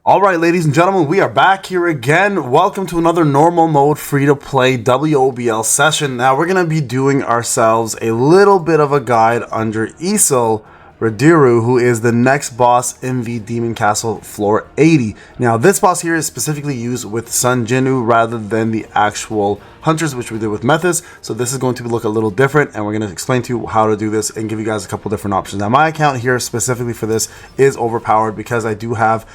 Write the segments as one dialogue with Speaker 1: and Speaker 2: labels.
Speaker 1: Alright, ladies and gentlemen, we are back here again. Welcome to another normal mode free-to-play WOBL session. Now we're going to be doing ourselves a little bit of a guide under ESIL Radiru, who is the next boss in the Demon Castle floor 80. Now this boss here is specifically used with Sun Jinnu rather than the actual hunters, which we did with Methys. So this is going to look a little different, and we're going to explain to you how to do this and give you guys a couple different options. Now my account here specifically for this is overpowered because I do have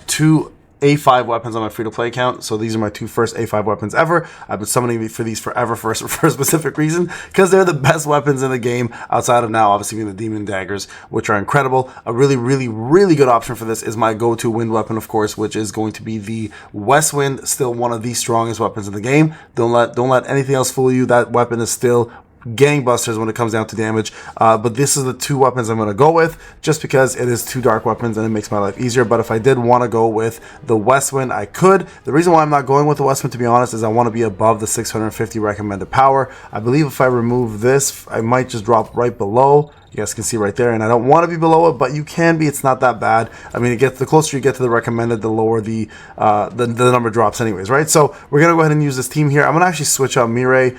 Speaker 1: two A5 weapons on my free-to-play account. So these are my two first A5 weapons ever. I've been summoning for these forever for a specific reason, because they're the best weapons in the game outside of now obviously being the demon daggers, which are incredible. A really good option for this is my go-to wind weapon, of course, which is going to be the West Wind, still one of the strongest weapons in the game. Don't let anything else fool you. That weapon is still gangbusters when it comes down to damage, but this is the two weapons I'm going to go with just because it is two dark weapons and it makes my life easier. But if I did want to go with the West Wind, I could. The reason why I'm not going with the West Wind, to be honest, is I want to be above the 650 recommended power. I believe if I remove this, I might just drop right below. You guys can see right there, and I don't want to be below it, but you can be. It's not that bad. I mean, the closer you get to the recommended, the lower the number drops anyways, right? So we're going to go ahead and use this team here. I'm going to actually switch out Mireille.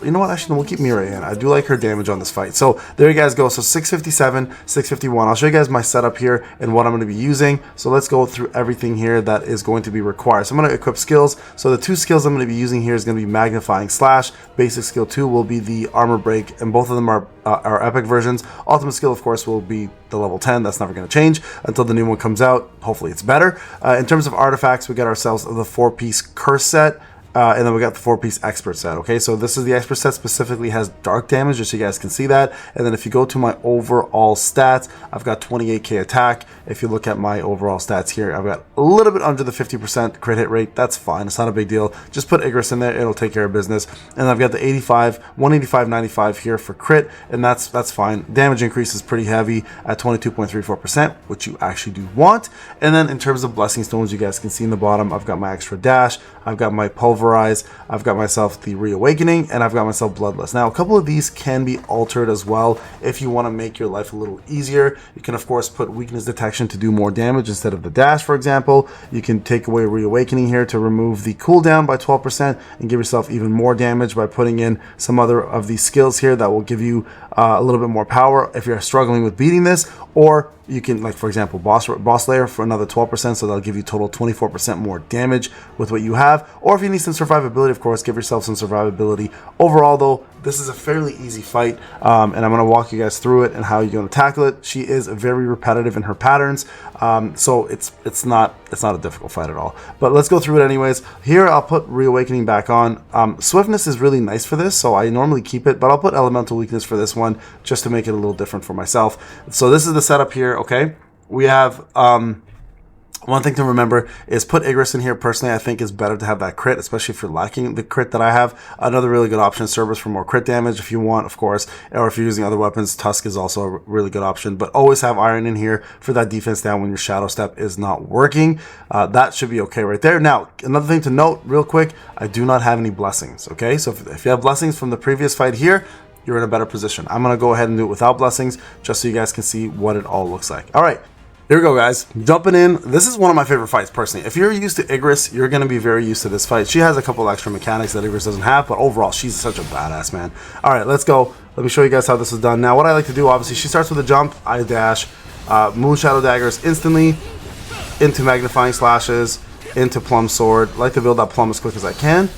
Speaker 1: You know what? Actually, no, we'll keep Mireille in. I do like her damage on this fight. So there you guys go. So 657, 651. I'll show you guys my setup here and what I'm going to be using. So let's go through everything here that is going to be required. So I'm going to equip skills. So the two skills I'm going to be using here is going to be Magnifying Slash. Basic skill 2 will be the Armor Break, and both of them are epic versions. Ultimate skill, of course, will be the level 10. That's never going to change until the new one comes out. Hopefully it's better. In terms of artifacts, we get ourselves the 4-piece curse set. And then we got the 4-piece expert set. Okay, so this is the expert set, specifically has dark damage, just so you guys can see that. And then if you go to my overall stats, I've got 28k attack. If you look at my overall stats here, I've got a little bit under the 50% crit hit rate. That's fine, it's not a big deal. Just put Igris in there, it'll take care of business. And I've got the 85, 185, 95 here for crit, and that's fine. Damage increase is pretty heavy at 22.34%, which you actually do want. And then in terms of blessing stones, you guys can see in the bottom, I've got my extra dash, I've got my pulverize, I've got myself the reawakening, and I've got myself bloodless. Now a couple of these can be altered as well if you want to make your life a little easier. You can of course put weakness detection to do more damage instead of the dash, for example. You can take away reawakening here to remove the cooldown by 12% and give yourself even more damage by putting in some other of these skills here that will give you a little bit more power if you're struggling with beating this. Or you can, like for example, boss layer for another 12%, so that'll give you total 24% more damage with what you have. Or if you need some survivability, of course, give yourself some survivability. Overall though, this is a fairly easy fight, and I'm going to walk you guys through it and how you're going to tackle it. She is very repetitive in her patterns, so it's not a difficult fight at all. But let's go through it anyways. Here I'll put reawakening back on. Swiftness is really nice for this, so I normally keep it, but I'll put elemental weakness for this one just to make it a little different for myself. So this is the setup here. Okay, we have one thing to remember is put Igris in here. Personally, I think is better to have that crit, especially if you're lacking the crit that I have. Another really good option is Cerberus for more crit damage if you want, of course, or if you're using other weapons, Tusk is also a really good option. But always have Iron in here for that defense down when your Shadow Step is not working. That should be okay right there. Now, another thing to note real quick, I do not have any blessings, okay? So if you have blessings from the previous fight here, you're in a better position. I'm going to go ahead and do it without blessings just so you guys can see what it all looks like. All right. Here we go, guys. Jumping in. This is one of my favorite fights, personally. If you're used to Igris, you're going to be very used to this fight. She has a couple extra mechanics that Igris doesn't have, but overall, she's such a badass, man. All right, let's go. Let me show you guys how this is done. Now, what I like to do, obviously, she starts with a jump. I dash. Moon Shadow Daggers instantly into Magnifying Slashes, into Plum Sword. I like to build that Plum as quick as I can.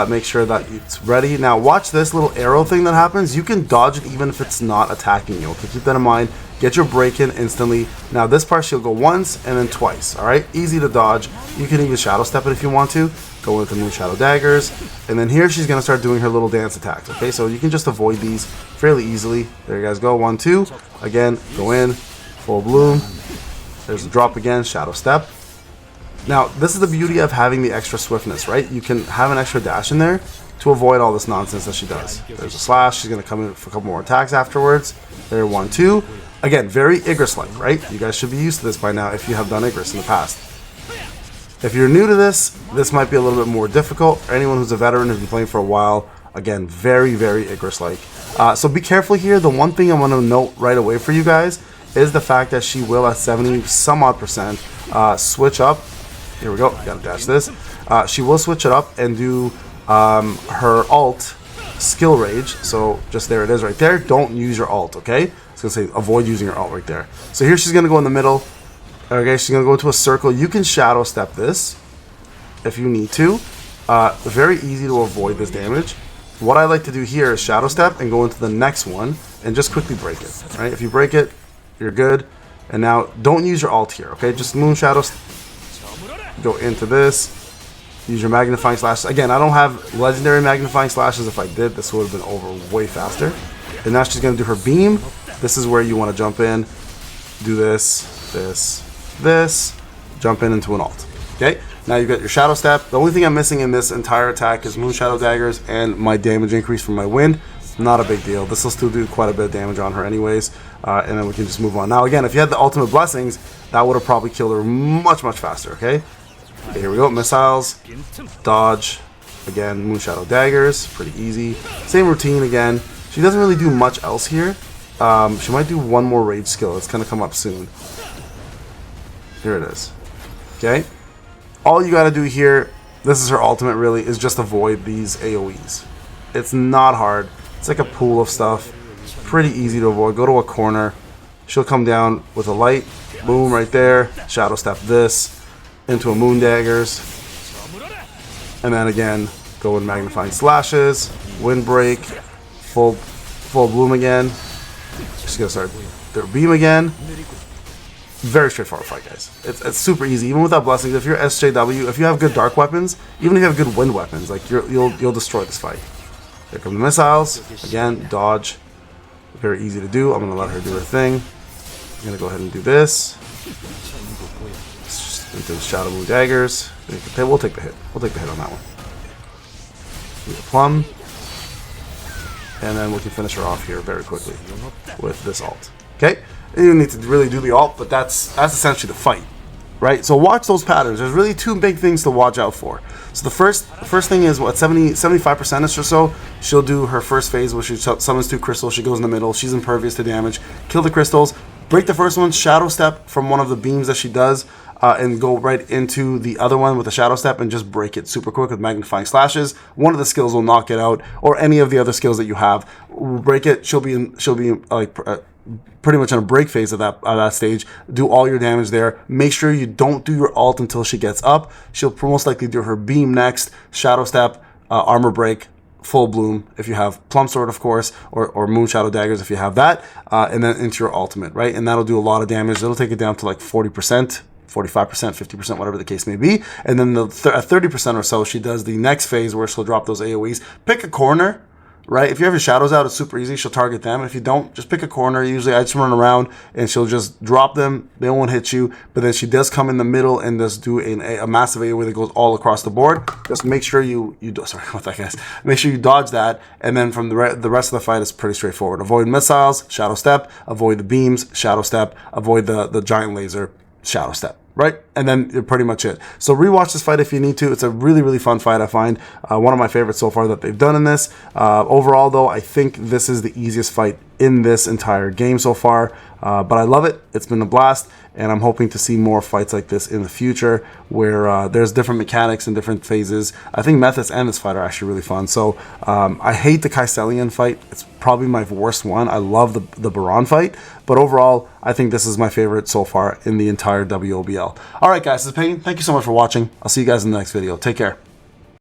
Speaker 1: Make sure that it's ready. Now, watch this little arrow thing that happens. You can dodge it even if it's not attacking you. Okay, keep that in mind. Get your break in instantly. Now this part she'll go once and then twice. Alright, easy to dodge. You can even shadow step it if you want to. Go with the Moon Shadow Daggers. And then here she's going to start doing her little dance attacks. Okay, so you can just avoid these fairly easily. There you guys go. 1, 2. Again, go in. Full bloom. There's a drop again. Shadow step. Now this is the beauty of having the extra swiftness, right? You can have an extra dash in there to avoid all this nonsense that she does. There's a slash. She's going to come in for a couple more attacks afterwards. There, 1, 2. Again, very Igris-like, right? You guys should be used to this by now if you have done Igris in the past. If you're new to this, this might be a little bit more difficult. For anyone who's a veteran who's been playing for a while, again, very, very Igris-like. So be careful here. The one thing I want to note right away for you guys is the fact that she will at 70 some odd percent switch up. Here we go, gotta dash this. She will switch it up and do her alt skill rage. So just there it is right there. Don't use your alt, okay? It's gonna say avoid using your alt right there. So here she's gonna go in the middle. Okay, she's gonna go into a circle. You can shadow step this if you need to. Very easy to avoid this damage. What I like to do here is shadow step and go into the next one and just quickly break it. Right? If you break it, you're good. And now don't use your alt here. Okay, just moon shadow. Go into this. Use your magnifying slashes. Again, I don't have legendary magnifying slashes. If I did, this would have been over way faster. And now she's gonna do her beam. This is where you want to jump in. Do this, this, jump in into an alt. Okay, now you've got your shadow step. The only thing I'm missing in this entire attack is moon shadow daggers and my damage increase from my wind. Not a big deal. This will still do quite a bit of damage on her anyways, and then we can just move on. Now again, if you had the ultimate blessings, that would have probably killed her much faster. Okay, here we go. Missiles, dodge, again moon shadow daggers, pretty easy. Same routine again. She doesn't really do much else here. She might do one more rage skill. It's gonna come up soon. Here it is. Okay, all you gotta do here, this is her ultimate really, is just avoid these AoEs. It's not hard. It's like a pool of stuff. It's pretty easy to avoid. Go to a corner. She'll come down with a light. Boom, right there. Shadow step this into a moon daggers. And then again, go in magnifying slashes, wind break, full bloom again. She's gonna start their beam again. Very straightforward fight, guys. It's super easy, even without blessings. If you're SJW, if you have good dark weapons, even if you have good wind weapons, like you'll destroy this fight. Here come the missiles again. Dodge, very easy to do. I'm gonna let her do her thing. I'm gonna go ahead and do this. Into the shadow blue daggers. We'll take the hit. We'll take the hit on that one. Do a plum, and then we can finish her off here very quickly with this alt. Okay. You don't need to really do the alt, but that's essentially the fight, right? So watch those patterns. There's really two big things to watch out for. So the first thing is what 75% or so. She'll do her first phase where she summons 2 crystals. She goes in the middle. She's impervious to damage. Kill the crystals. Break the first one. Shadow step from one of the beams that she does, and go right into the other one with a shadow step and just break it super quick with magnifying slashes. One of the skills will knock it out, or any of the other skills that you have. Break it. She'll be like. Pretty much in a break phase at that stage. Do all your damage there. Make sure you don't do your alt until she gets up. She'll most likely do her beam next, shadow step, armor break, full bloom if you have plum sword, of course, or moon shadow daggers if you have that, and then into your ultimate, right? And that'll do a lot of damage. It'll take it down to like 40%. 45%, 50%, whatever the case may be. And then at 30% or so, she does the next phase where she'll drop those AoEs. Pick a corner. Right, if you have your shadows out, it's super easy. She'll target them. If you don't, just pick a corner. Usually, I just run around and she'll just drop them. They won't hit you, but then she does come in the middle and just do a massive AoE that goes all across the board. Just make sure you sorry, what that guys. Make sure you dodge that, and then from the rest of the fight is pretty straightforward. Avoid missiles, shadow step. Avoid the beams, shadow step. Avoid the giant laser, shadow step. Right, and then you're pretty much it. So rewatch this fight if you need to. It's a really fun fight, I find. One of my favorites so far that they've done in this. Overall, though, I think this is the easiest fight in this entire game so far. But I love it. It's been a blast, and I'm hoping to see more fights like this in the future where there's different mechanics and different phases. I think Methods and this fight are actually really fun. So I hate the Kaiselian fight. It's probably my worst one. I love the Baron fight, but overall, I think this is my favorite so far in the entire WOBL. All right, guys, this is Payne. Thank you so much for watching. I'll see you guys in the next video. Take care.